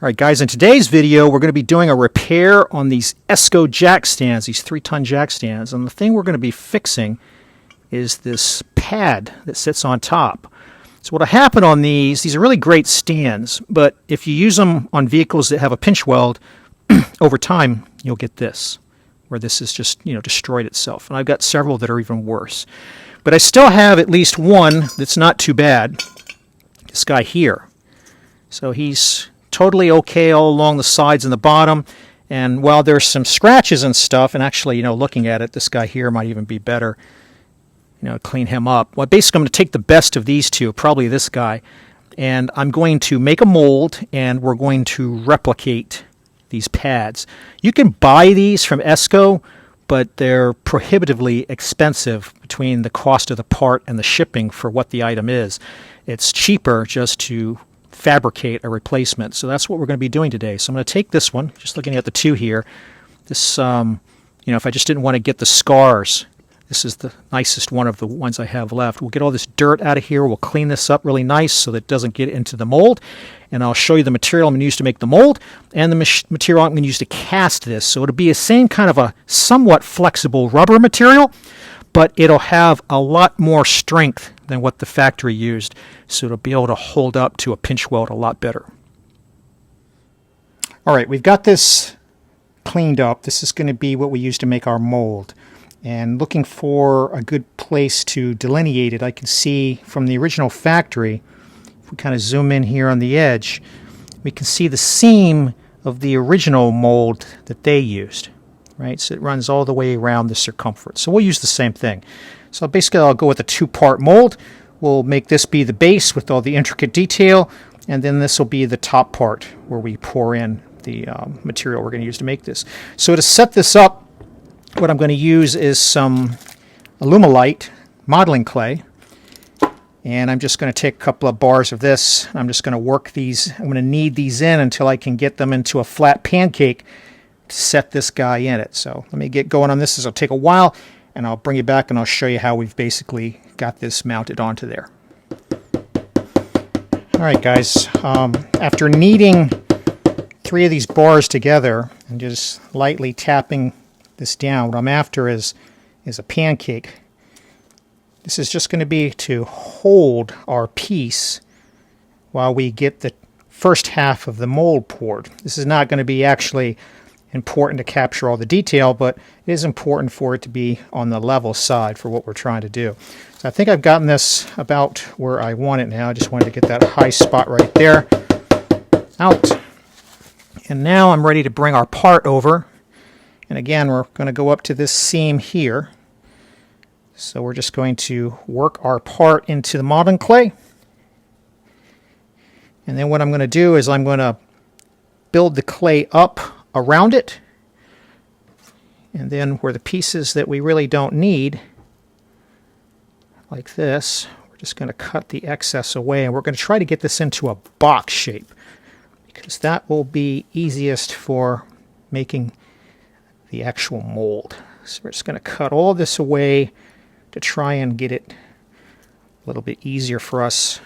Alright guys, in today's video we're going to be doing a repair on these ESCO jack stands, these 3-ton jack stands, and the thing we're going to be fixing is this pad that sits on top. So what'll happen on these are really great stands, but if you use them on vehicles that have a pinch weld, over time you'll get this, where this is just destroyed itself. And I've got several that are even worse. But I still have at least one that's not too bad, this guy here. So he's totally okay all along the sides and the bottom, and while there's some scratches and stuff, and actually looking at it, this guy here might even be better, clean him up. Well, basically I'm going to take the best of these two, probably this guy, and I'm going to make a mold and we're going to replicate these pads. You can buy these from ESCO, but they're prohibitively expensive between the cost of the part and the shipping for what the item is. It's cheaper just to fabricate a replacement. So that's what we're going to be doing today. So I'm going to take this one, just looking at the two here. This, if I just didn't want to get the scars, this is the nicest one of the ones I have left. We'll get all this dirt out of here. We'll clean this up really nice so that it doesn't get into the mold. And I'll show you the material I'm going to use to make the mold and the material I'm going to use to cast this. So it'll be the same kind of a somewhat flexible rubber material, but it'll have a lot more strength than what the factory used, so it'll be able to hold up to a pinch weld a lot better. Alright, we've got this cleaned up. This is going to be what we use to make our mold. And looking for a good place to delineate it, I can see from the original factory, if we kind of zoom in here on the edge, we can see the seam of the original mold that they used. Right, so it runs all the way around the circumference. So we'll use the same thing. So basically I'll go with a 2-part mold. We'll make this be the base with all the intricate detail, and then this will be the top part where we pour in the material we're going to use to make this. So to set this up, what I'm going to use is some Alumilite modeling clay, and I'm just going to take a couple of bars of this. I'm just going to work these. I'm going to knead these in until I can get them into a flat pancake to set this guy in it. So let me get going on this. This will take a while, and I'll bring you back and I'll show you how we've basically got this mounted onto there. Alright guys, after kneading 3 of these bars together and just lightly tapping this down, what I'm after is a pancake. This is just going to be to hold our piece while we get the first half of the mold poured. This is not going to be actually important to capture all the detail, but it is important for it to be on the level side for what we're trying to do. So I think I've gotten this about where I want it now. I just wanted to get that high spot right there out. And now I'm ready to bring our part over. And again, we're going to go up to this seam here. So we're just going to work our part into the modeling clay. And then what I'm going to do is I'm going to build the clay up around it, and then where the pieces that we really don't need, like this, we're just going to cut the excess away, and we're going to try to get this into a box shape because that will be easiest for making the actual mold. So we're just going to cut all this away to try and get it a little bit easier for us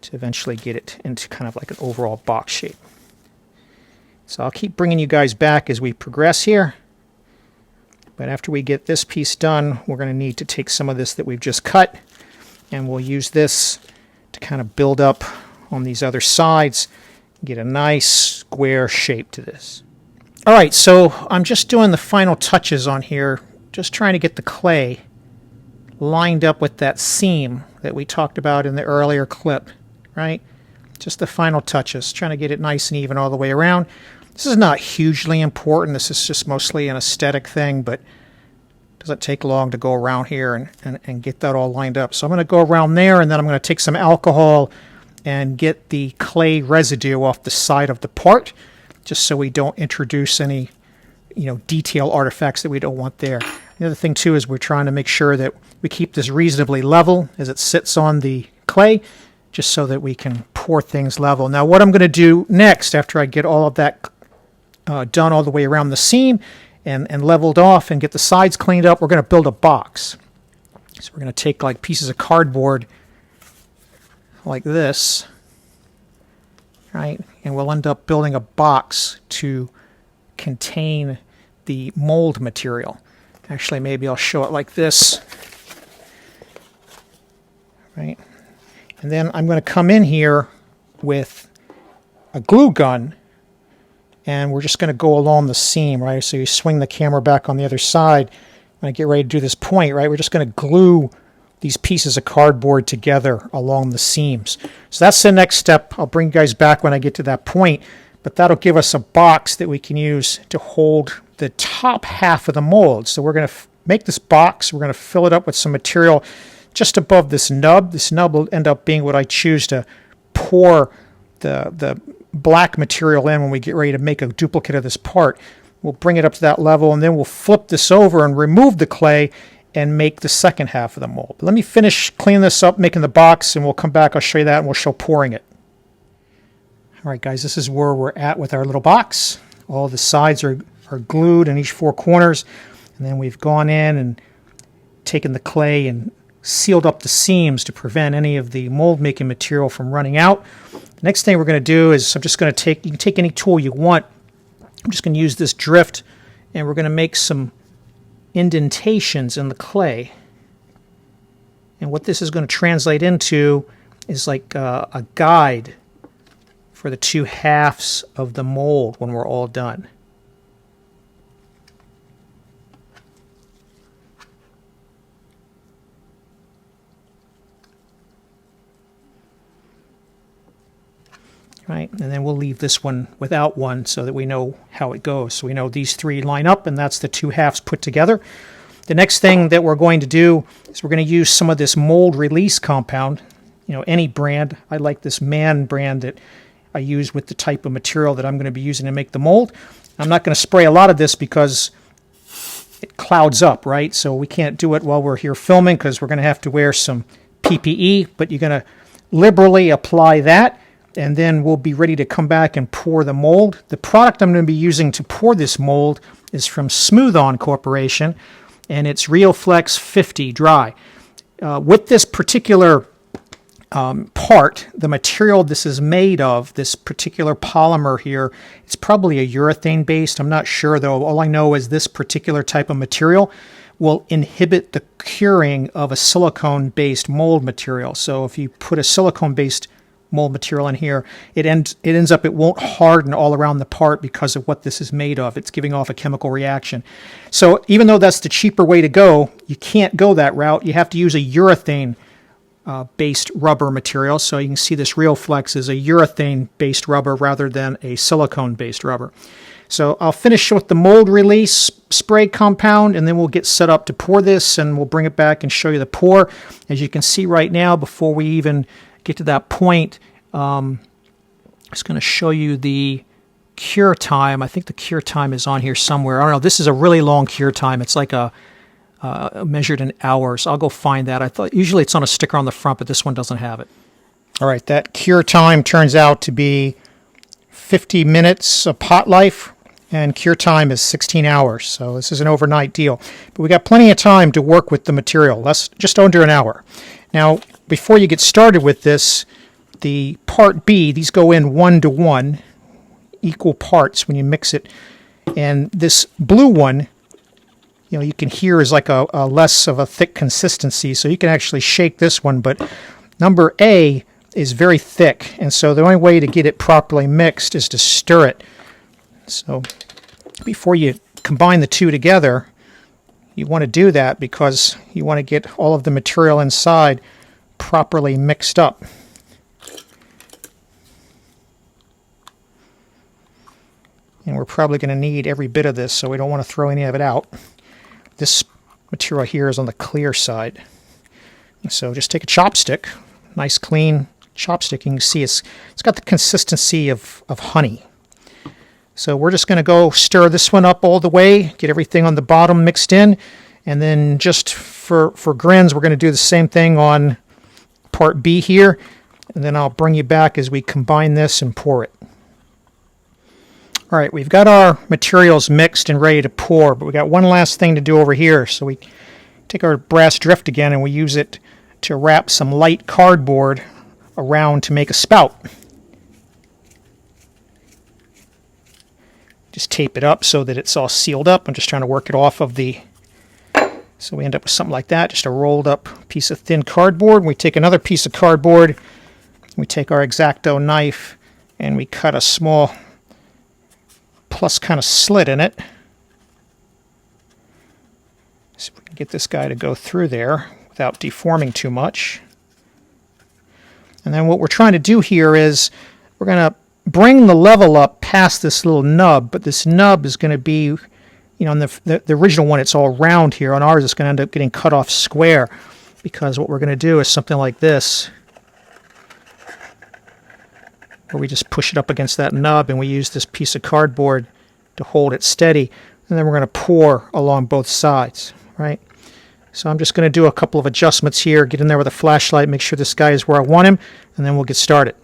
to eventually get it into kind of like an overall box shape. So I'll keep bringing you guys back as we progress here. But after we get this piece done, we're going to need to take some of this that we've just cut, and we'll use this to kind of build up on these other sides, get a nice square shape to this. Alright, so I'm just doing the final touches on here, just trying to get the clay lined up with that seam that we talked about in the earlier clip, right? Just the final touches, trying to get it nice and even all the way around. This is not hugely important. This is just mostly an aesthetic thing, but it doesn't take long to go around here and get that all lined up. So I'm going to go around there, and then I'm going to take some alcohol and get the clay residue off the side of the part, just so we don't introduce any detail artifacts that we don't want there. The other thing too is we're trying to make sure that we keep this reasonably level as it sits on the clay, just so that we can pour things level. Now what I'm going to do next, after I get all of that done all the way around the seam and leveled off and get the sides cleaned up, we're going to build a box. So we're going to take like pieces of cardboard like this, right? and we'll end up building a box to contain the mold material. Actually, maybe I'll show it like this. Right? And then I'm going to come in here with a glue gun, and we're just going to go along the seam, right? So you swing the camera back on the other side. When I get ready to do this point, right, we're just going to glue these pieces of cardboard together along the seams. So that's the next step. I'll bring you guys back when I get to that point, but that'll give us a box that we can use to hold the top half of the mold. So we're going to make this box. We're going to fill it up with some material just above this nub. This nub will end up being what I choose to pour the black material in when we get ready to make a duplicate of this part. We'll bring it up to that level, and then we'll flip this over and remove the clay and make the second half of the mold. But let me finish cleaning this up, making the box, and we'll come back. I'll show you that, and we'll show pouring it. All right, guys, this is where we're at with our little box. All the sides are glued in each four corners, and then we've gone in and taken the clay and sealed up the seams to prevent any of the mold making material from running out. The next thing we're going to do is I'm just going to you can take any tool you want. I'm just going to use this drift, and we're going to make some indentations in the clay. And what this is going to translate into is like a guide for the two halves of the mold when we're all done. Right, and then we'll leave this one without one so that we know how it goes. So we know these three line up, and that's the two halves put together. The next thing that we're going to do is we're going to use some of this mold release compound. You know, any brand. I like this Man brand that I use with the type of material that I'm going to be using to make the mold. I'm not going to spray a lot of this because it clouds up, right? So we can't do it while we're here filming because we're going to have to wear some PPE, but you're going to liberally apply that, and then we'll be ready to come back and pour the mold. The product I'm going to be using to pour this mold is from Smooth On Corporation, and it's RealFlex 50 Dry. With this particular part, the material this is made of, this particular polymer here, it's probably a urethane based. I'm not sure though. All I know is this particular type of material will inhibit the curing of a silicone based mold material. So if you put a silicone based mold material in here, it ends up, it won't harden all around the part because of what this is made of. It's giving off a chemical reaction. So even though that's the cheaper way to go, you can't go that route. You have to use a urethane based rubber material. So you can see this RealFlex is a urethane based rubber rather than a silicone based rubber. So I'll finish with the mold release spray compound, and then we'll get set up to pour this, and we'll bring it back and show you the pour. As you can see right now, before we even get to that point, I'm just going to show you the cure time. I think the cure time is on here somewhere. I don't know. This is a really long cure time. It's like a measured in hours. I'll go find that. I thought usually it's on a sticker on the front, but this one doesn't have it. All right, that cure time turns out to be 50 minutes of pot life, and cure time is 16 hours. So this is an overnight deal. But we got plenty of time to work with the material. That's just under an hour. Now, before you get started with this, the part B, these go in 1-to-1, equal parts when you mix it. And this blue one, you know, you can hear is like a less of a thick consistency, so you can actually shake this one. But number A is very thick, and so the only way to get it properly mixed is to stir it. So before you combine the two together, you want to do that because you want to get all of the material inside properly mixed up. And we're probably going to need every bit of this, so we don't want to throw any of it out. This material here is on the clear side. So just take a chopstick, nice clean chopstick. You can see it's got the consistency of honey. So we're just going to go stir this one up all the way, get everything on the bottom mixed in, and then just for grins, we're going to do the same thing on part B here, and then I'll bring you back as we combine this and pour it. All right, we've got our materials mixed and ready to pour, but we got one last thing to do over here. So we take our brass drift again, and we use it to wrap some light cardboard around to make a spout. Just tape it up so that it's all sealed up. I'm just trying to work it off of the... So we end up with something like that, just a rolled up piece of thin cardboard. We take another piece of cardboard, we take our X-Acto knife, and we cut a small plus kind of slit in it. See if we can get this guy to go through there without deforming too much. And then what we're trying to do here is we're going to bring the level up past this little nub, but this nub is going to be, you know, in the original one it's all round here. On ours it's going to end up getting cut off square, because what we're going to do is something like this, where we just push it up against that nub and we use this piece of cardboard to hold it steady, and then we're going to pour along both sides, right? So I'm just going to do a couple of adjustments here, get in there with a flashlight, make sure this guy is where I want him, and then we'll get started.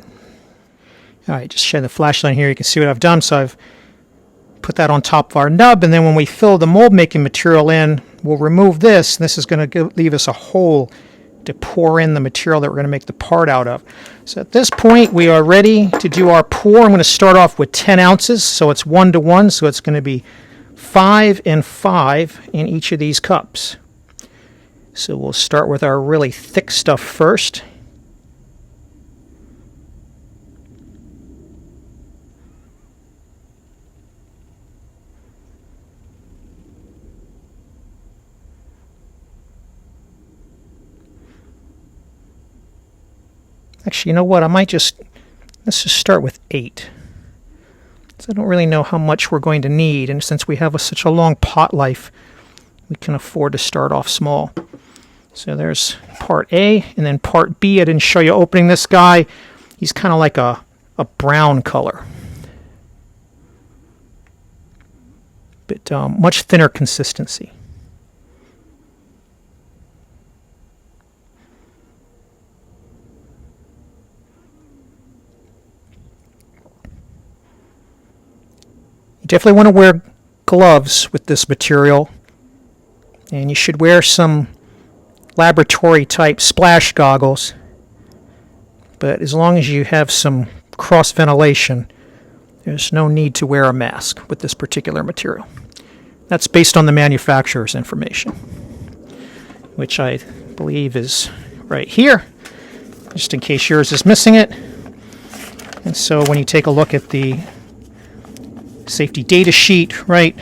All right, just shine the flashlight here. You can see what I've done. So I've put that on top of our nub, and then when we fill the mold making material in, we'll remove this, and this is going to leave us a hole to pour in the material that we're going to make the part out of. So at this point, we are ready to do our pour. I'm going to start off with 10 ounces, so it's 1 to 1, so it's going to be 5 and 5 in each of these cups. So we'll start with our really thick stuff first. Actually, you know what? Let's just start with 8. So I don't really know how much we're going to need, and since we have such a long pot life, we can afford to start off small. So there's part A, and then part B. I didn't show you opening this guy. He's kind of like a brown color. But much thinner consistency. You definitely want to wear gloves with this material, and you should wear some laboratory type splash goggles, but as long as you have some cross ventilation, there's no need to wear a mask with this particular material. That's based on the manufacturer's information, which I believe is right here, just in case yours is missing it. And so when you take a look at the safety data sheet, right,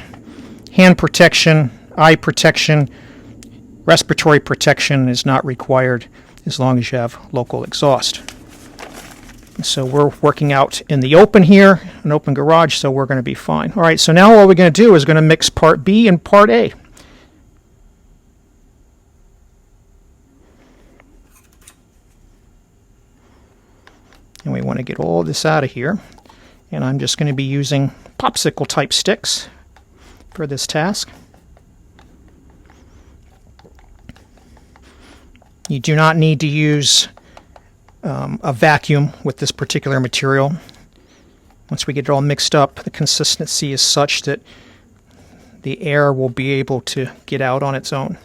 hand protection, eye protection, respiratory protection is not required as long as you have local exhaust. And so we're working out in the open here, an open garage, so we're going to be fine. All right, so now what we're going to do is going to mix part B and part A. And we want to get all this out of here. And I'm just going to be using popsicle type sticks for this task. You do not need to use a vacuum with this particular material. Once we get it all mixed up, the consistency is such that the air will be able to get out on its own.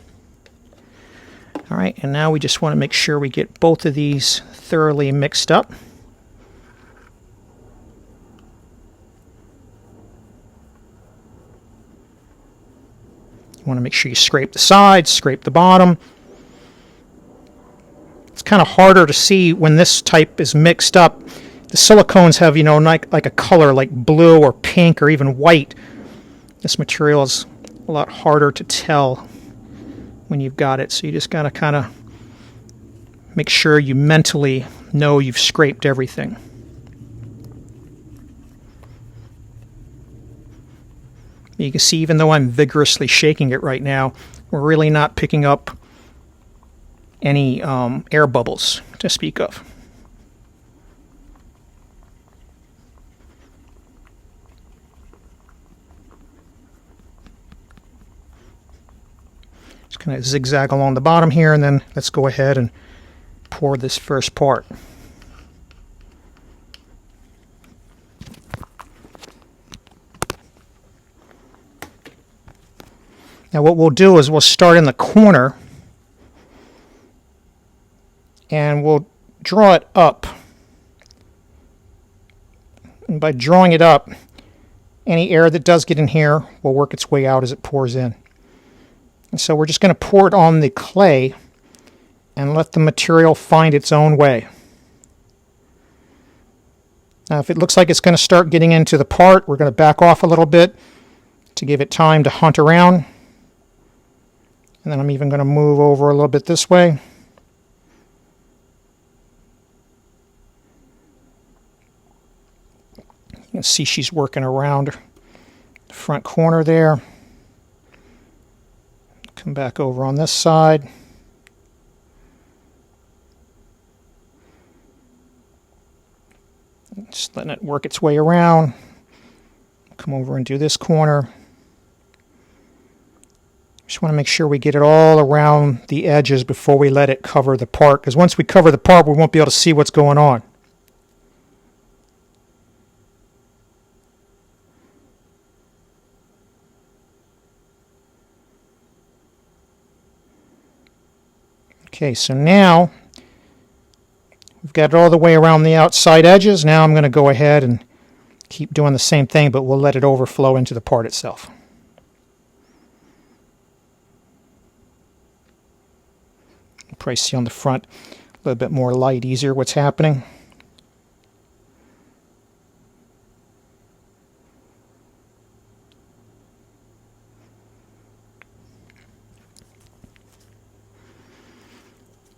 All right, and now we just want to make sure we get both of these thoroughly mixed up. You want to make sure you scrape the sides, scrape the bottom. It's kind of harder to see when this type is mixed up. The silicones have, you know, like a color like blue or pink or even white. This material is a lot harder to tell when you've got it. So you just got to kind of make sure you mentally know you've scraped everything. You can see, even though I'm vigorously shaking it right now, we're really not picking up any air bubbles to speak of. Just kind of zigzag along the bottom here, and then let's go ahead and pour this first part. Now what we'll do is we'll start in the corner and we'll draw it up. And by drawing it up, any air that does get in here will work its way out as it pours in. And so we're just going to pour it on the clay and let the material find its own way. Now, if it looks like it's going to start getting into the part, we're going to back off a little bit to give it time to hunt around. And then I'm even going to move over a little bit this way. You can see she's working around the front corner there. Come back over on this side. Just letting it work its way around. Come over and do this corner. Just want to make sure we get it all around the edges before we let it cover the part, because once we cover the part, we won't be able to see what's going on. Okay, so now we've got it all the way around the outside edges. Now I'm going to go ahead and keep doing the same thing, but we'll let it overflow into the part itself. You'll probably see on the front a little bit more light, easier what's happening.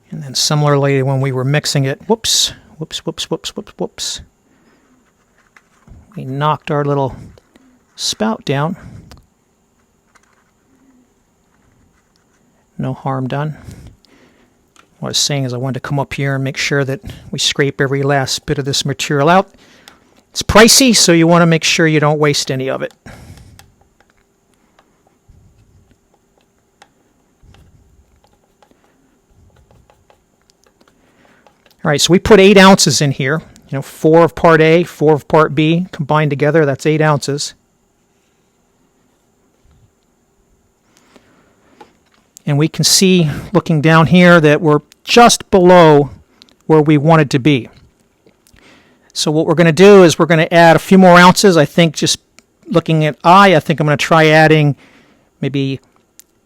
And then similarly, when we were mixing it, whoops, we knocked our little spout down. No harm done. What I was saying is I wanted to come up here and make sure that we scrape every last bit of this material out. It's pricey, so you want to make sure you don't waste any of it. All right, so we put 8 ounces in here. 4 of part A, 4 of part B, combined together, that's 8 ounces. And we can see, looking down here, that we're just below where we wanted to be. So what we're going to do is we're going to add a few more ounces. I think just looking at I think I'm going to try adding maybe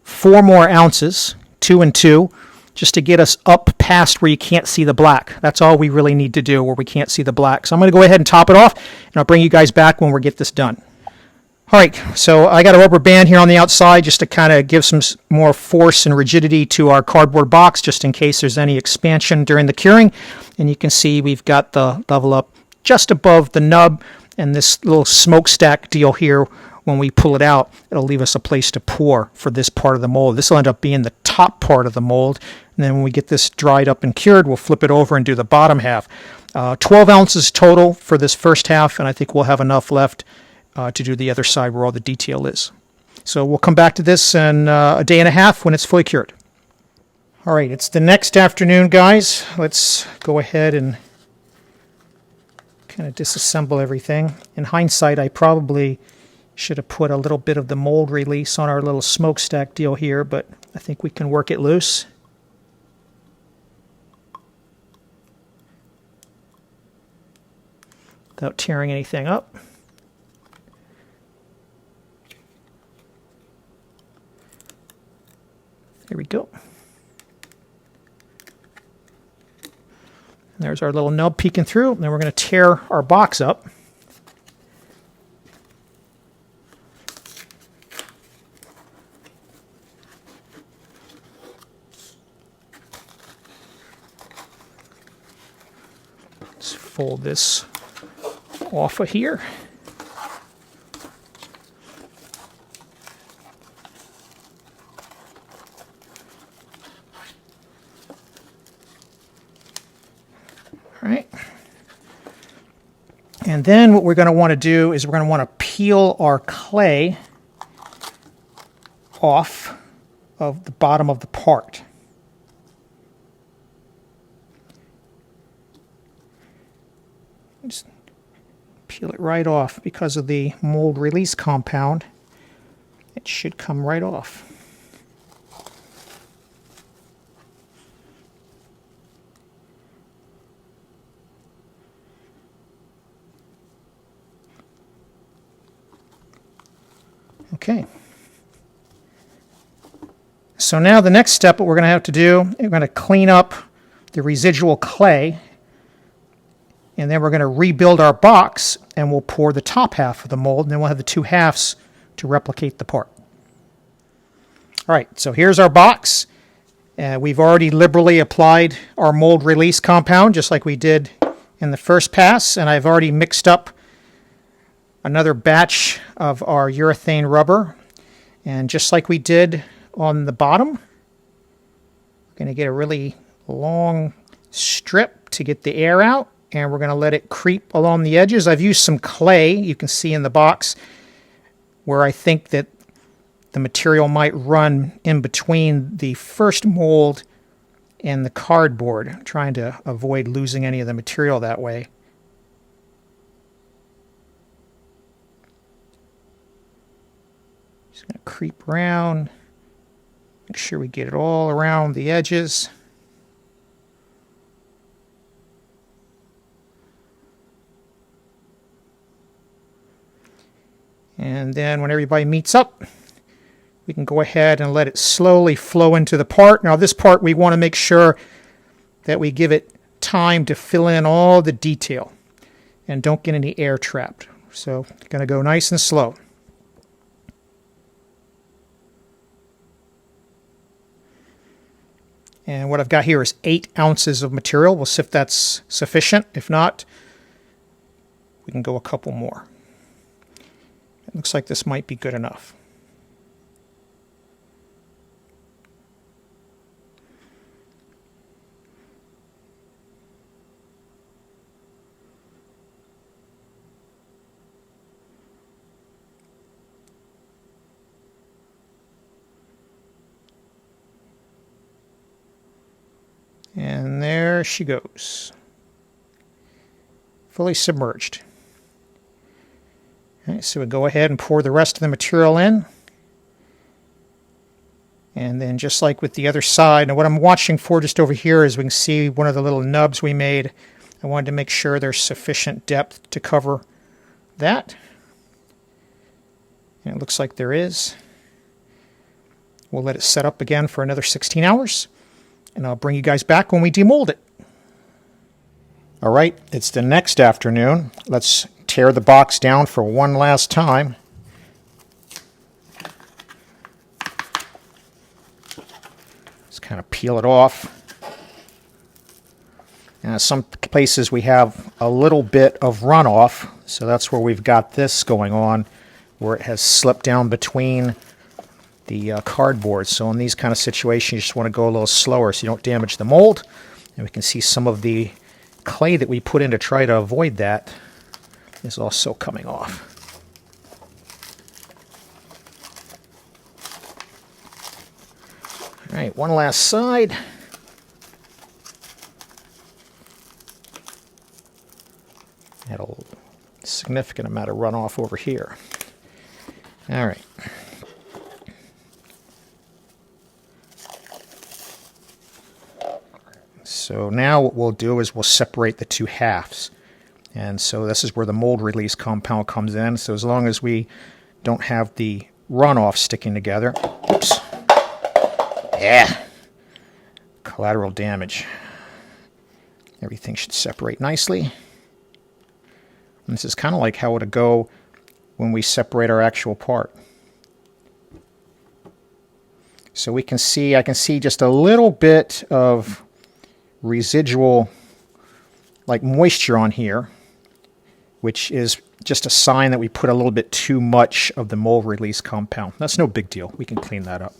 4 more ounces, 2 and 2, just to get us up past where you can't see the black. That's all we really need to do, where we can't see the black. So I'm going to go ahead and top it off, and I'll bring you guys back when we get this done. All right, so I got a rubber band here on the outside just to kind of give some more force and rigidity to our cardboard box, just in case there's any expansion during the curing. And you can see we've got the level up just above the nub, and this little smokestack deal here, when we pull it out, it'll leave us a place to pour for this part of the mold. This will end up being the top part of the mold. And then when we get this dried up and cured, we'll flip it over and do the bottom half. 12 ounces total for this first half, and I think we'll have enough left to do the other side where all the detail is. So we'll come back to this in a day and a half when it's fully cured. All right, it's the next afternoon, guys. Let's go ahead and kind of disassemble everything. In hindsight, I probably should have put a little bit of the mold release on our little smokestack deal here, but I think we can work it loose. Without tearing anything up. There we go. And there's our little nub peeking through, and then we're going to tear our box up. Let's fold this off of here. All right. And then what we're going to want to do is we're going to want to peel our clay off of the bottom of the part. Just peel it right off. Because of the mold release compound, it should come right off. Okay. So now the next step, what we're going to have to do, we're going to clean up the residual clay, and then we're going to rebuild our box, and we'll pour the top half of the mold, and then we'll have the two halves to replicate the part. All right, so here's our box. We've already liberally applied our mold release compound, just like we did in the first pass, and I've already mixed up another batch of our urethane rubber, and just like we did on the bottom, we're going to get a really long strip to get the air out, and we're going to let it creep along the edges. I've used some clay, you can see in the box, where I think that the material might run in between the first mold and the cardboard. I'm trying to avoid losing any of the material that way. Just going to creep around. Make sure we get it all around the edges. And then when everybody meets up, we can go ahead and let it slowly flow into the part. Now this part, we want to make sure that we give it time to fill in all the detail and don't get any air trapped. So it's going to go nice and slow. And what I've got here is 8 ounces of material. We'll see if that's sufficient. If not, we can go a couple more. It looks like this might be good enough. And there she goes, fully submerged. Okay, so we'll go ahead and pour the rest of the material in. And then just like with the other side, now what I'm watching for just over here is we can see one of the little nubs we made. I wanted to make sure there's sufficient depth to cover that. And it looks like there is. We'll let it set up again for another 16 hours. And I'll bring you guys back when we demold it. All right, it's the next afternoon. Let's tear the box down for one last time. Just kind of peel it off. And some places we have a little bit of runoff, so that's where we've got this going on, where it has slipped down between the cardboard. So in these kind of situations, you just want to go a little slower so you don't damage the mold. And we can see some of the clay that we put in to try to avoid that is also coming off. All right, one last side. Had a significant amount of runoff over here. All right. So now what we'll do is we'll separate the two halves. And so this is where the mold release compound comes in. So as long as we don't have the runoff sticking together. Oops. Yeah. Collateral damage. Everything should separate nicely. And this is kind of like how it would go when we separate our actual part. So we can see, I can see just a little bit of residual like moisture on here, which is just a sign that we put a little bit too much of the mold release compound. That's no big deal. We can clean that up.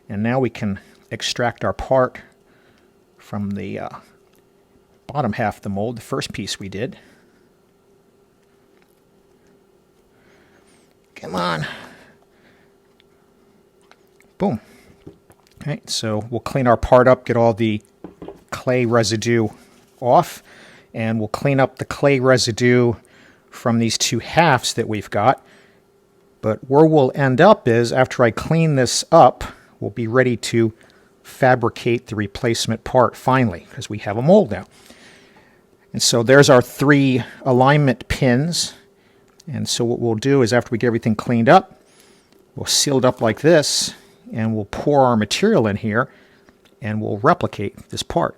And now we can extract our part from the bottom half of the mold, the first piece we did. Come on. Boom. Okay, so we'll clean our part up, get all the clay residue off, and we'll clean up the clay residue from these two halves that we've got. But where we'll end up is, after I clean this up, we'll be ready to fabricate the replacement part finally, because we have a mold now. And so there's our 3 alignment pins. And so what we'll do is, after we get everything cleaned up, We'll seal it up like this, and we'll pour our material in here, and we'll replicate this part.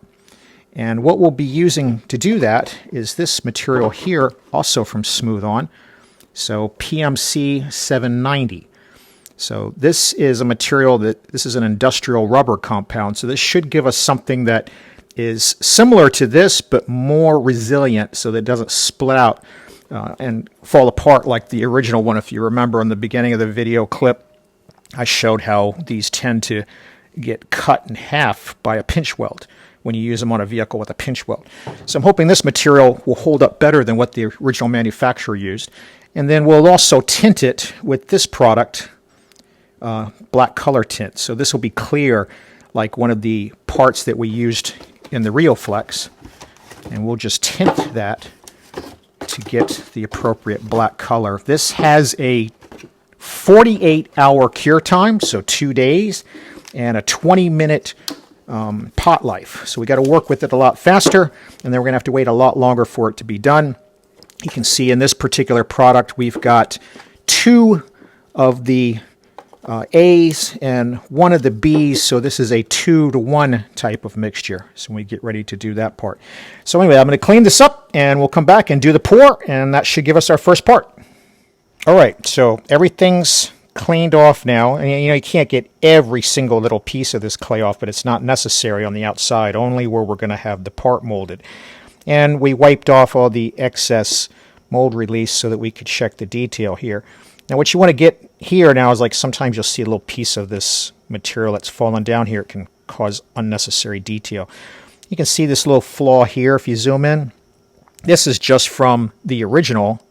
And what we'll be using to do that is this material here, also from Smooth On. So PMC 790. So this is a material this is an industrial rubber compound. So this should give us something that is similar to this, but more resilient, so that it doesn't split out and fall apart like the original one. If you remember in the beginning of the video clip, I showed how these tend to get cut in half by a pinch weld when you use them on a vehicle with a pinch weld. So I'm hoping this material will hold up better than what the original manufacturer used. And then we'll also tint it with this product, black color tint. So this will be clear like one of the parts that we used in the RioFlex. And we'll just tint that to get the appropriate black color. This has a 48-hour cure time, so 2 days, and a 20-minute pot life. So we got to work with it a lot faster, and then we're going to have to wait a lot longer for it to be done. You can see in this particular product we've got 2 of the A's and 1 of the B's, so this is a 2-to-1 type of mixture. So when we get ready to do that part. So anyway, I'm going to clean this up, and we'll come back and do the pour, and that should give us our first part. All right, so everything's cleaned off now, and you can't get every single little piece of this clay off, but it's not necessary on the outside, only where we're going to have the part molded. And we wiped off all the excess mold release so that we could check the detail here. Now what you want to get here now is, like, sometimes you'll see a little piece of this material that's fallen down here. It can cause unnecessary detail. You can see this little flaw here if you zoom in. This is just from the original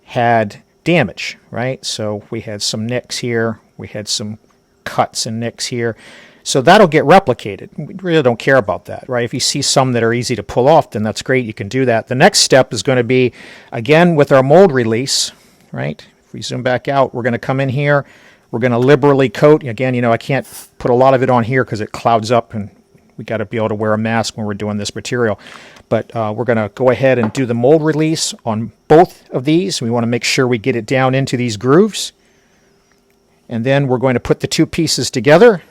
had damage, right? So we had some nicks here, we had some cuts and nicks here. So that'll get replicated. We really don't care about that, right? If you see some that are easy to pull off, then that's great, you can do that. The next step is going to be, again, with our mold release, right? If we zoom back out, we're going to come in here, we're going to liberally coat. Again, I can't put a lot of it on here because it clouds up, and we got to be able to wear a mask when we're doing this material. But we're going to go ahead and do the mold release on both of these. We want to make sure we get it down into these grooves. And then we're going to put the 2 pieces together.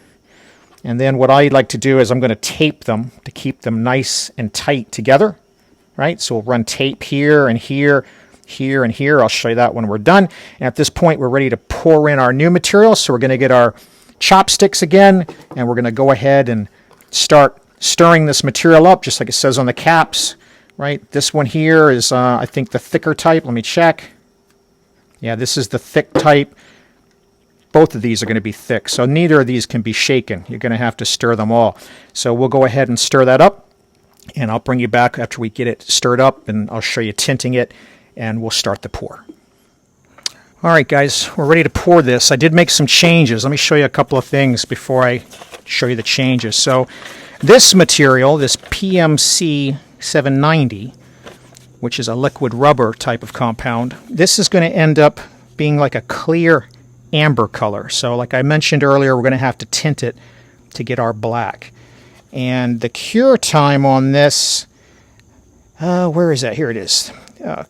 And then what I like to do is I'm going to tape them to keep them nice and tight together. Right? So we'll run tape here and here, here and here. I'll show you that when we're done. And at this point, we're ready to pour in our new material. So we're going to get our chopsticks again, and we're going to go ahead and start stirring this material up, just like it says on the caps, right? This one here is, I think, the thicker type. Let me check. Yeah, this is the thick type. Both of these are going to be thick, so neither of these can be shaken. You're going to have to stir them all. So we'll go ahead and stir that up, and I'll bring you back after we get it stirred up, and I'll show you tinting it, and we'll start the pour. All right, guys, we're ready to pour this. I did make some changes. Let me show you a couple of things before I show you the changes. So this material, this PMC 790, which is a liquid rubber type of compound, this is going to end up being like a clear amber color. So like I mentioned earlier, we're going to have to tint it to get our black. And the cure time on this, where is that? Here it is.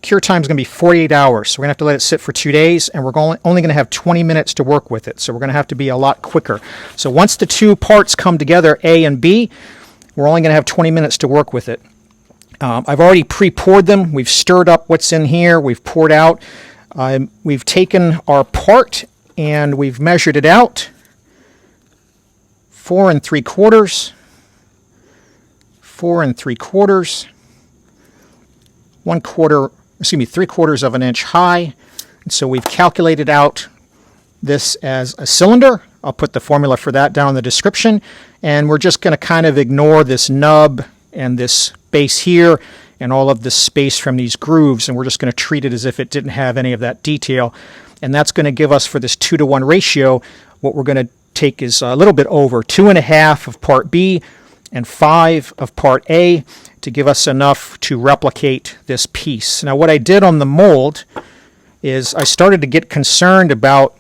Cure time is going to be 48 hours. So we're going to have to let it sit for 2 days, and we're only going to have 20 minutes to work with it. So we're going to have to be a lot quicker. So once the 2 parts come together, A and B, we're only going to have 20 minutes to work with it. I've already pre-poured them. We've stirred up what's in here. We've poured out. We've taken our part and we've measured it out. 4 3/4, 4 3/4, 3/4 of an inch high. And so we've calculated out this as a cylinder. I'll put the formula for that down in the description. And we're just going to kind of ignore this nub and this base here and all of the space from these grooves, and we're just going to treat it as if it didn't have any of that detail. And that's going to give us, for this 2-to-1 ratio, what we're going to take is a little bit over 2.5 of part B and 5 of part A to give us enough to replicate this piece. Now what I did on the mold is I started to get concerned about,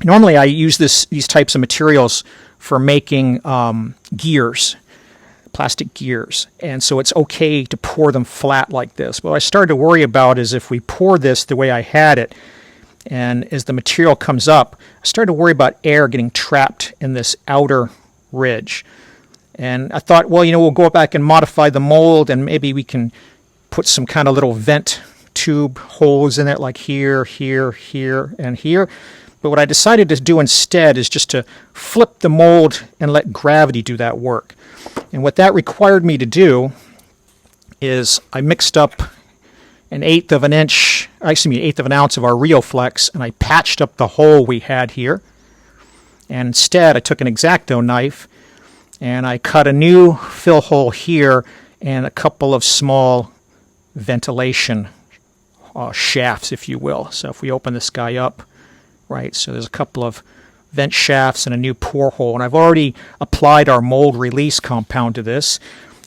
normally I use these types of materials for making gears, plastic gears, and so it's okay to pour them flat like this. What I started to worry about is if we pour this the way I had it, And as the material comes up, I started to worry about air getting trapped in this outer ridge. And I thought, well, we'll go back and modify the mold, and maybe we can put some kind of little vent tube holes in it, like here, here, here, and here. But what I decided to do instead is just to flip the mold and let gravity do that work. And what that required me to do is I mixed up an eighth of an ounce of our Rioflex, and I patched up the hole we had here. And instead, I took an X-Acto knife and I cut a new fill hole here and a couple of small ventilation shafts, if you will. So if we open this guy up, right, so there's a couple of vent shafts and a new pore hole. And I've already applied our mold release compound to this.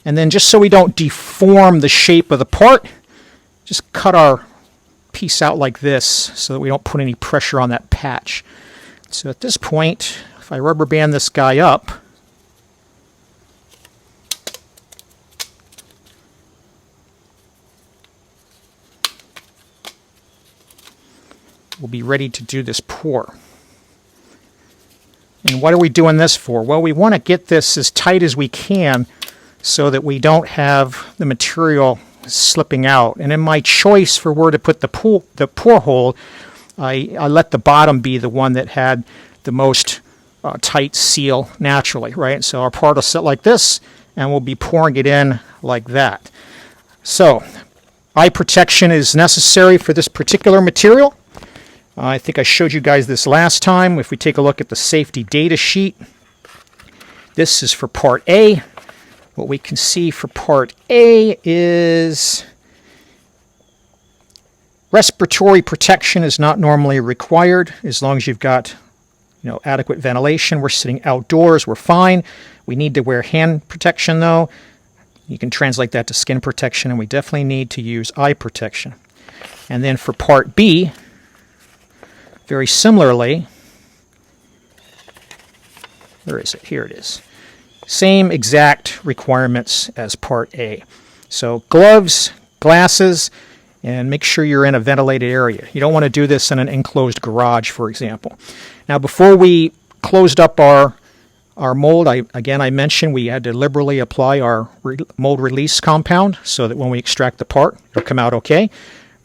And then just so we don't deform the shape of the part, just cut our piece out like this so that we don't put any pressure on that patch. So at this point, if I rubber band this guy up, we'll be ready to do this pour. And what are we doing this for? Well, we want to get this as tight as we can so that we don't have the material slipping out. And in my choice for where to put the pour hole, I let the bottom be the one that had the most tight seal naturally, right? So our part will sit like this, and we'll be pouring it in like that. So eye protection is necessary for this particular material. I think I showed you guys this last time. If we take a look at the safety data sheet, this is for part A. What we can see for part A is respiratory protection is not normally required as long as you've got adequate ventilation. We're sitting outdoors, we're fine. We need to wear hand protection though. You can translate that to skin protection, and we definitely need to use eye protection. And then for part B, very similarly, where is it? Here it is. Same exact requirements as part A. So gloves, glasses, and make sure you're in a ventilated area. You don't want to do this in an enclosed garage, for example. Now, before we closed up our mold, I mentioned we had to liberally apply our mold release compound so that when we extract the part, it'll come out okay.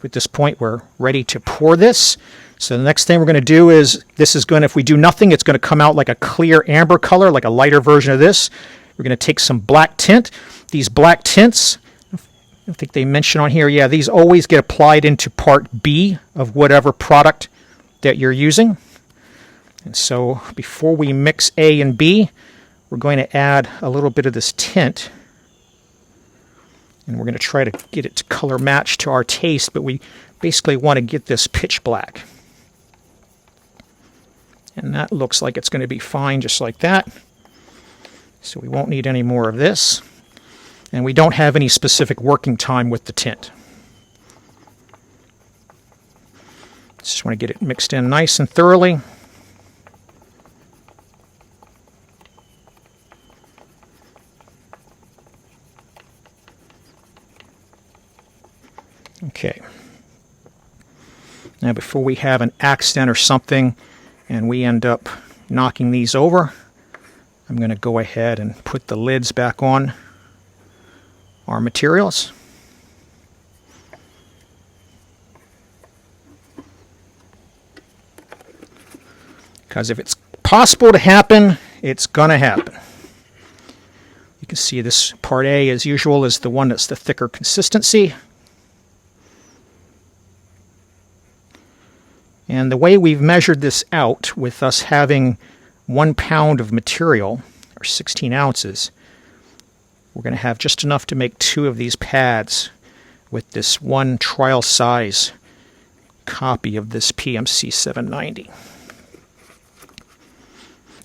At this point, we're ready to pour this. So the next thing we're going to do is, if we do nothing, it's going to come out like a clear amber color, like a lighter version of this. We're going to take some black tint. These black tints, I think they mention on here, yeah, these always get applied into part B of whatever product that you're using. And so before we mix A and B, we're going to add a little bit of this tint. And we're going to try to get it to color match to our taste, but we basically want to get this pitch black. And that looks like it's going to be fine just like that. So we won't need any more of this. And we don't have any specific working time with the tint. Just want to get it mixed in nice and thoroughly. Okay. Now before we have an accident or something and we end up knocking these over, I'm going to go ahead and put the lids back on our materials. Because if it's possible to happen, it's going to happen. You can see this part A, as usual, is the one that's the thicker consistency. And the way we've measured this out, with us having 1 pound of material, or 16 ounces, we're going to have just enough to make 2 of these pads with this one trial size copy of this PMC 790.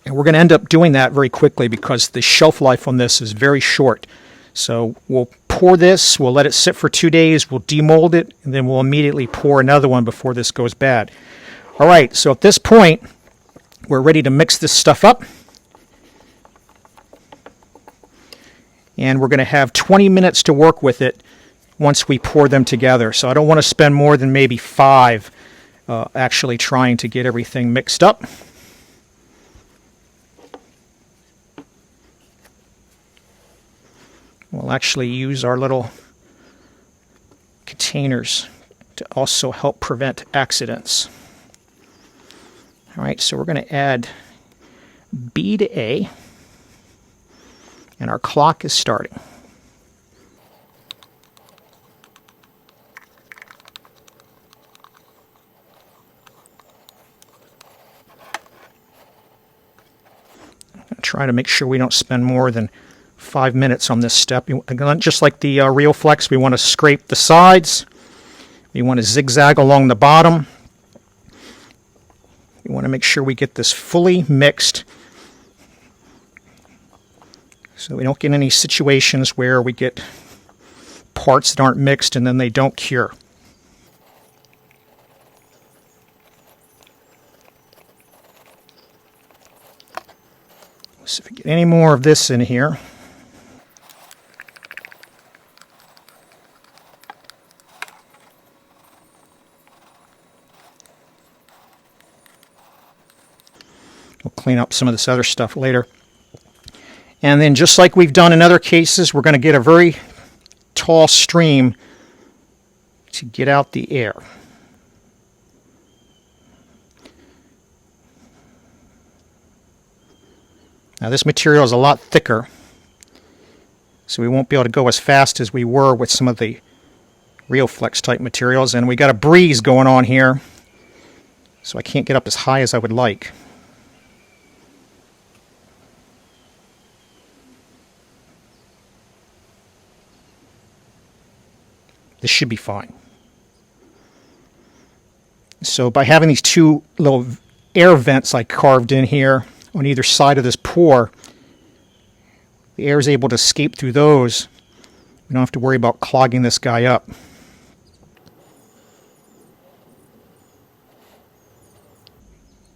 And we're going to end up doing that very quickly because the shelf life on this is very short. So we'll pour this, we'll let it sit for 2 days, we'll demold it, and then we'll immediately pour another one before this goes bad. All right, so at this point, we're ready to mix this stuff up. And we're going to have 20 minutes to work with it once we pour them together. So I don't want to spend more than maybe 5 actually trying to get everything mixed up. We'll actually use our little containers to also help prevent accidents. All right, so we're going to add B to A, and our clock is starting. I'm going to try to make sure we don't spend more than 5 minutes on this step. Just like the Reoflex, we want to scrape the sides. We want to zigzag along the bottom. We want to make sure we get this fully mixed so we don't get any situations where we get parts that aren't mixed and then they don't cure. So if we get any more of this in here, we'll clean up some of this other stuff later. And then just like we've done in other cases, we're going to get a very tall stream to get out the air. Now this material is a lot thicker, so we won't be able to go as fast as we were with some of the Reoflex type materials. And we got a breeze going on here, so I can't get up as high as I would like. This should be fine. So by having these two little air vents I carved in here on either side of this pour, the air is able to escape through those. We don't have to worry about clogging this guy up.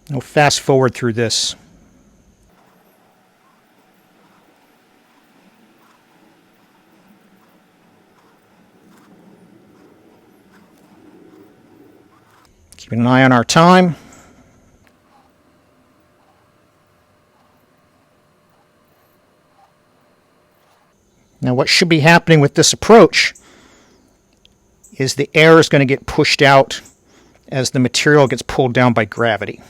We'll fast forward through this. Keeping an eye on our time. Now what should be happening with this approach is the air is going to get pushed out as the material gets pulled down by gravity.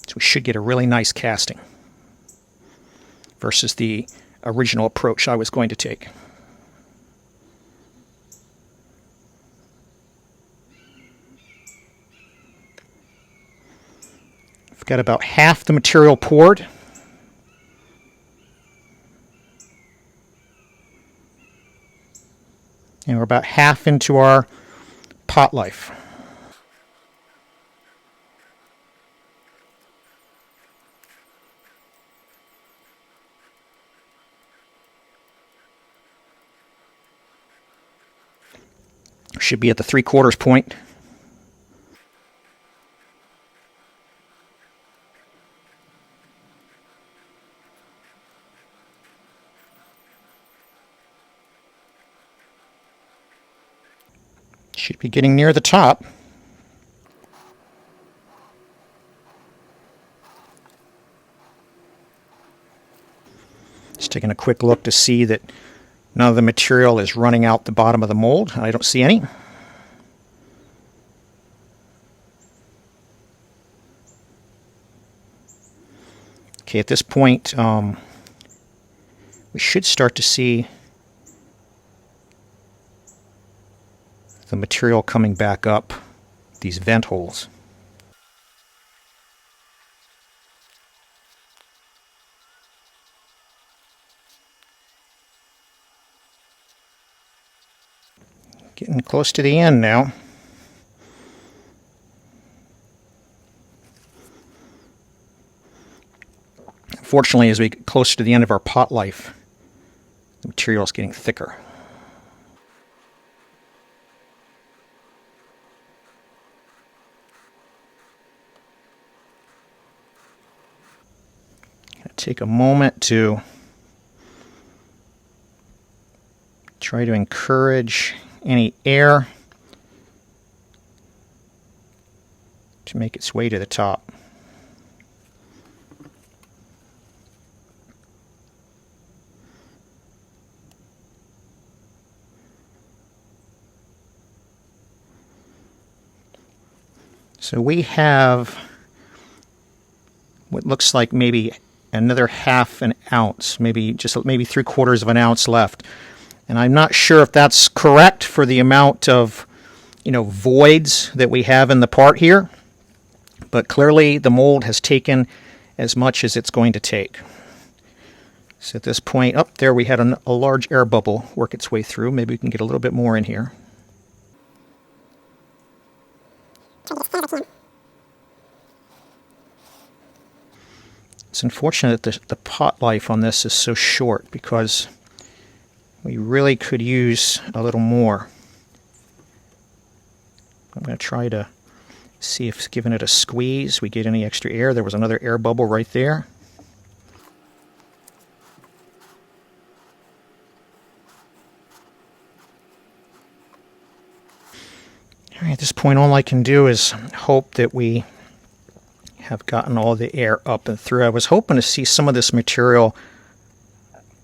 So we should get a really nice casting versus the original approach I was going to take. I've got about half the material poured. And we're about half into our pot life. Should be at the 3/4 point. Should be getting near the top. Just taking a quick look to see that none of the material is running out the bottom of the mold. I don't see any. Okay, at this point, we should start to see the material coming back up these vent holes. Getting close to the end now. Unfortunately, as we get closer to the end of our pot life, the material is getting thicker. Take a moment to try to encourage any air to make its way to the top. So we have what looks like maybe another half an ounce, maybe 3/4 of an ounce left. And I'm not sure if that's correct for the amount of, voids that we have in the part here, but clearly the mold has taken as much as it's going to take. So at this point, up there we had a large air bubble work its way through. Maybe we can get a little bit more in here. It's unfortunate that the pot life on this is so short because we really could use a little more. I'm going to try to see if giving it a squeeze we get any extra air. There was another air bubble right there. All right, at this point all I can do is hope that we have gotten all the air up and through. I was hoping to see some of this material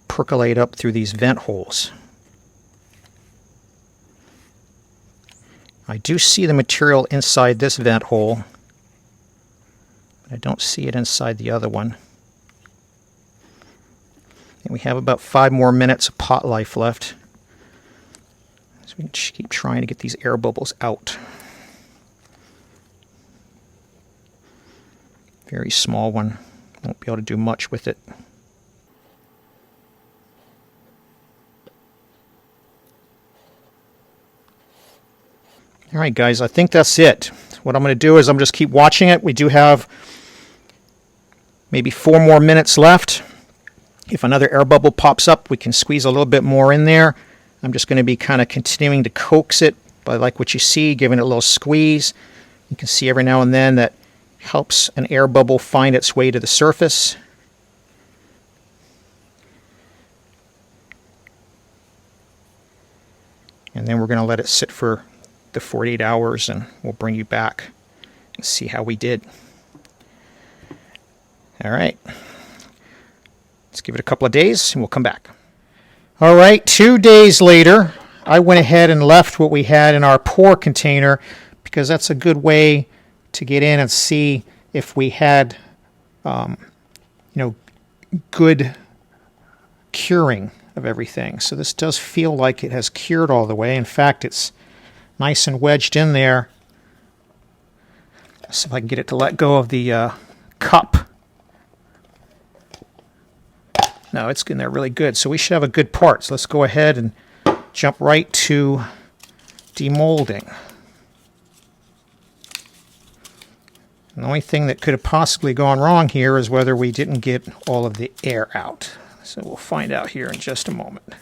percolate up through these vent holes. I do see the material inside this vent hole, but I don't see it inside the other one. And we have about 5 more minutes of pot life left. So we can just keep trying to get these air bubbles out. Very small one. Won't be able to do much with it. All right, guys, I think that's it. What I'm going to do is I'm just keep watching it. We do have maybe 4 more minutes left. If another air bubble pops up, we can squeeze a little bit more in there. I'm just going to be kind of continuing to coax it, but like what you see, giving it a little squeeze. You can see every now and then that helps an air bubble find its way to the surface. And then we're going to let it sit for the 48 hours and we'll bring you back and see how we did. All right. Let's give it a couple of days and we'll come back. All right, 2 days later, I went ahead and left what we had in our pour container because that's a good way to get in and see if we had, good curing of everything. So this does feel like it has cured all the way. In fact, it's nice and wedged in there. Let's see if I can get it to let go of the cup. No, it's in there really good. So we should have a good part. So let's go ahead and jump right to demolding. The only thing that could have possibly gone wrong here is whether we didn't get all of the air out. So we'll find out here in just a moment.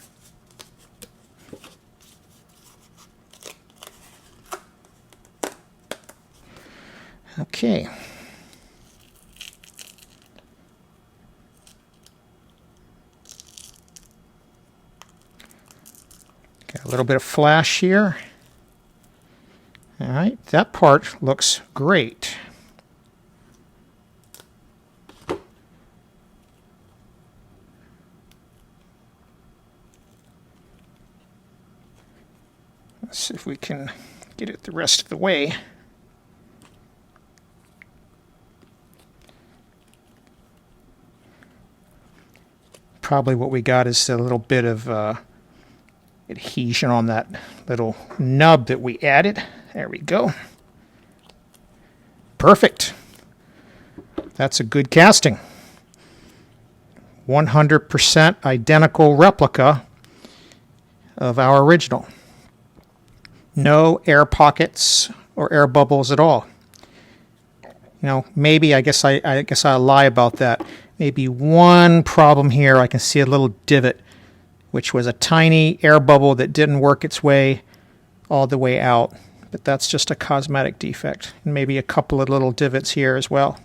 Okay. Got a little bit of flash here. All right, that part looks great. Let's see if we can get it the rest of the way. Probably what we got is a little bit of adhesion on that little nub that we added. There we go. Perfect. That's a good casting. 100% identical replica of our original. No air pockets or air bubbles at all. Maybe I guess I'll lie about that. Maybe one problem here, I can see a little divot, which was a tiny air bubble that didn't work its way all the way out. But that's just a cosmetic defect. And maybe a couple of little divots here as well.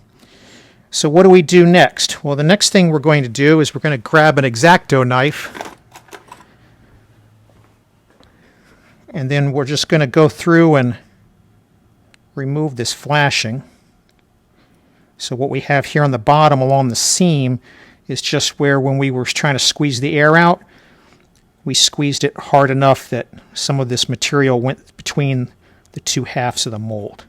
So what do we do next? Well, the next thing we're going to do is we're going to grab an X-Acto knife. And then we're just going to go through and remove this flashing. So what we have here on the bottom along the seam is just where, when we were trying to squeeze the air out, we squeezed it hard enough that some of this material went between the two halves of the mold.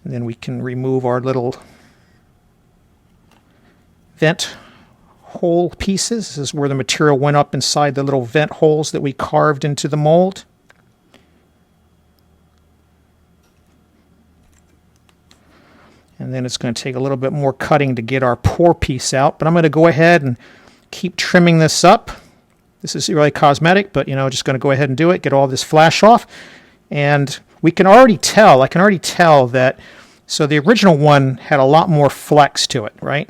And then we can remove our little vent hole pieces. This is where the material went up inside the little vent holes that we carved into the mold. And then it's going to take a little bit more cutting to get our pour piece out. But I'm going to go ahead and keep trimming this up. This is really cosmetic, but just going to go ahead and do it, get all this flash off. And we can already tell, I can already tell that, so the original one had a lot more flex to it, right?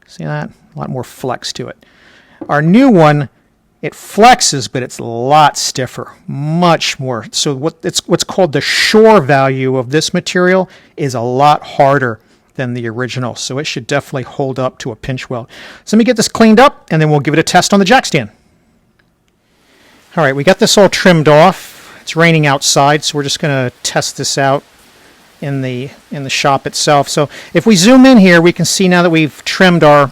See that? A lot more flex to it. Our new one, it flexes, but it's a lot stiffer, much more. So what's called the shore value of this material is a lot harder than the original. So it should definitely hold up to a pinch weld. So let me get this cleaned up, and then we'll give it a test on the jack stand. All right, we got this all trimmed off. It's raining outside, so we're just going to test this out in the shop itself. So if we zoom in here, we can see now that we've trimmed our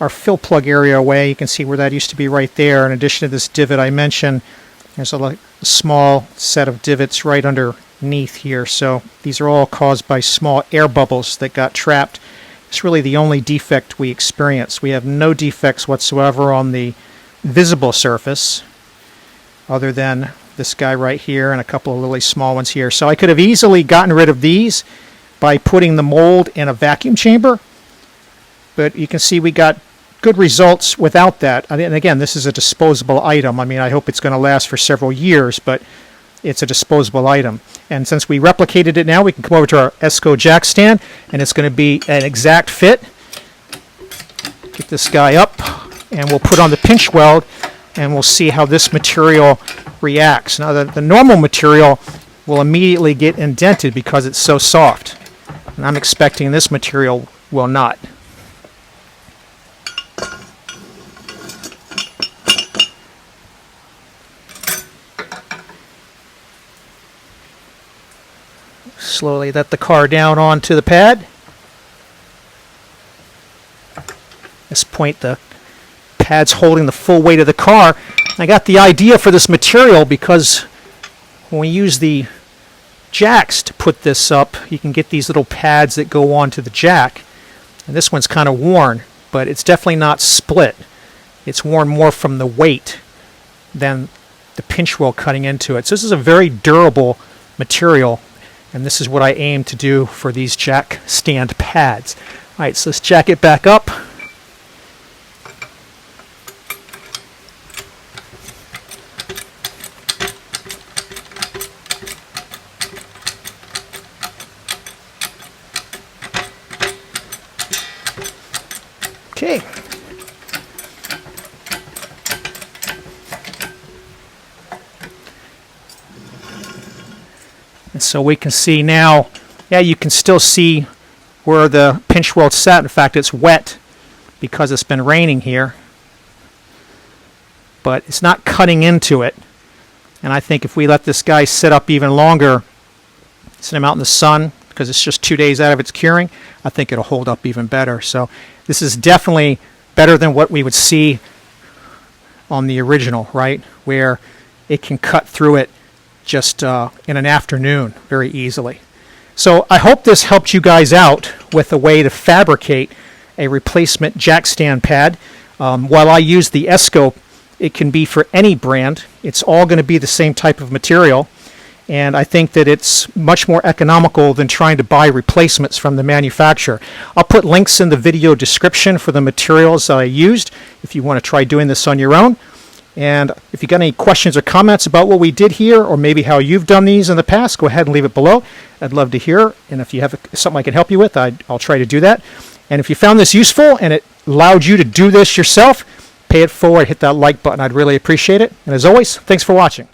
fill plug area away. You can see where that used to be right there. In addition to this divot I mentioned, there's a small set of divots right underneath here. So these are all caused by small air bubbles that got trapped. It's really the only defect we experienced. We have no defects whatsoever on the visible surface, other than this guy right here and a couple of really small ones here. So I could have easily gotten rid of these by putting the mold in a vacuum chamber, but you can see we got good results without that. And again, this is a disposable item. I mean, I hope it's going to last for several years, but it's a disposable item. And since we replicated it now, we can come over to our ESCO jack stand, and it's going to be an exact fit. Get this guy up, and we'll put on the pinch weld, and we'll see how this material reacts. Now, the normal material will immediately get indented because it's so soft, and I'm expecting this material will not. Slowly let the car down onto the pad. At this point, the pad's holding the full weight of the car. I got the idea for this material because when we use the jacks to put this up, you can get these little pads that go onto the jack. And this one's kind of worn, but it's definitely not split. It's worn more from the weight than the pinch weld cutting into it. So this is a very durable material, and this is what I aim to do for these jack stand pads. All right, so let's jack it back up. Okay. And so we can see now, yeah, you can still see where the pinch weld sat. In fact, it's wet because it's been raining here. But it's not cutting into it. And I think if we let this guy sit up even longer, sit him out in the sun, because it's just 2 days out of its curing, I think it'll hold up even better. So this is definitely better than what we would see on the original, right? Where it can cut through it just in an afternoon very easily. So I hope this helped you guys out with a way to fabricate a replacement jack stand pad. While I use the ESCO, it can be for any brand. It's all going to be the same type of material. And I think that it's much more economical than trying to buy replacements from the manufacturer. I'll put links in the video description for the materials I used if you want to try doing this on your own. And if you got any questions or comments about what we did here, or maybe how you've done these in the past, go ahead and leave it below. I'd love to hear. And if you have something I can help you with, I'll try to do that. And if you found this useful and it allowed you to do this yourself, pay it forward, hit that like button. I'd really appreciate it. And as always, thanks for watching.